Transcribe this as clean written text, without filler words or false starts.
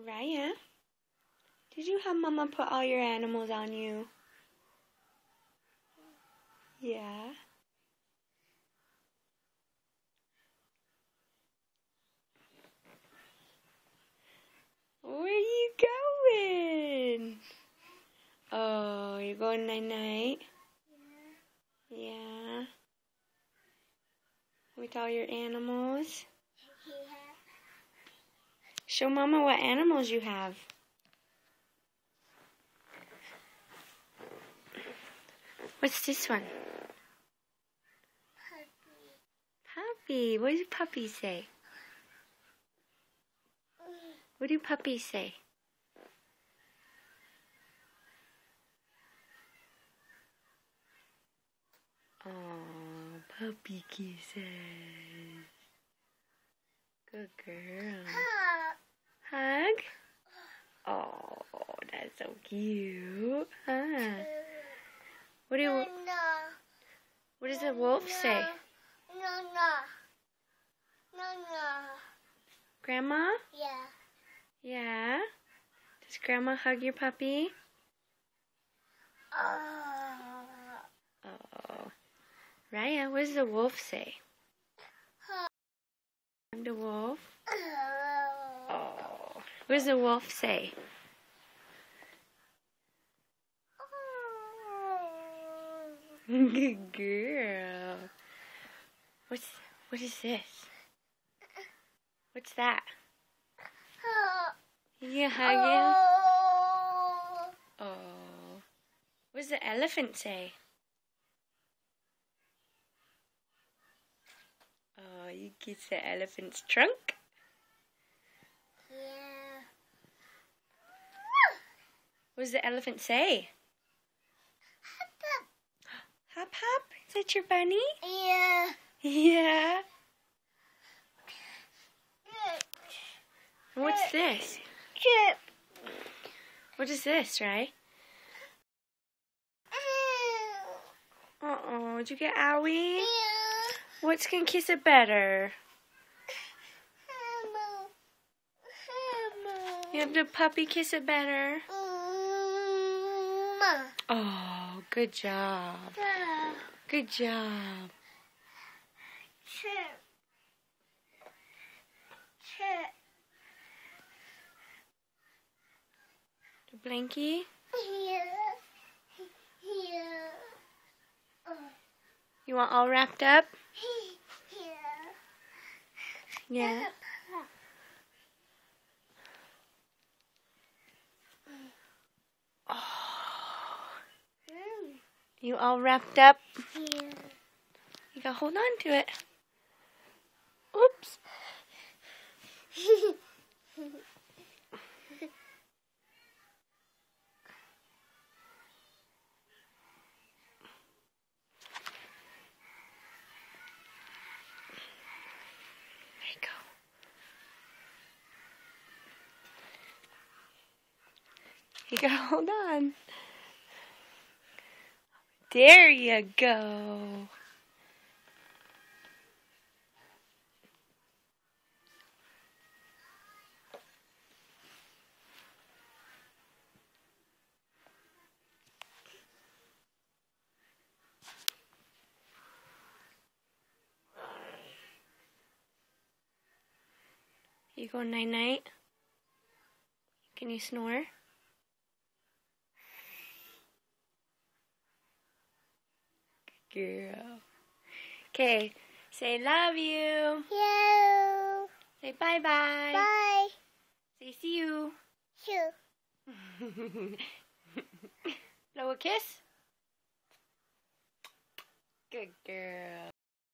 Raya, did you have Mama put all your animals on you? Yeah. Where are you going? Oh, you're going night-night? Yeah. With all your animals? Show Mama what animals you have. What's this one? Puppy. What does puppy say? What do puppies say? Oh, puppy kisses. Good girl. Hug? Oh, that's so cute. Huh? What does the wolf say? Grandma? Yeah. Yeah? Does Grandma hug your puppy? Oh. Raya, what does the wolf say? I'm the wolf. Oh. What does the wolf say? Good girl. What is this? What's that? You hug him? Oh. What does the elephant say? Oh, you kiss the elephant's trunk? Yeah. What does the elephant say? Hop, hop. Is that your bunny? Yeah. Yeah. And what's this? Chip. What is this, right? Uh-oh, did you get owie? Yeah. What's gonna kiss it better? You have the puppy kiss it better? Oh, good job. Good job. Chip. Chip. The blankie? Yeah. Yeah. You want all wrapped up? Yeah. Yeah. Oh. You all wrapped up? Yeah. You gotta hold on to it. Oops. There you go. You gotta hold on. There you go. You go night-night? Can you snore? Good girl. Okay, say love you. Yeah. Say bye-bye. Bye. Say see you. Shoot. Blow a kiss. Good girl.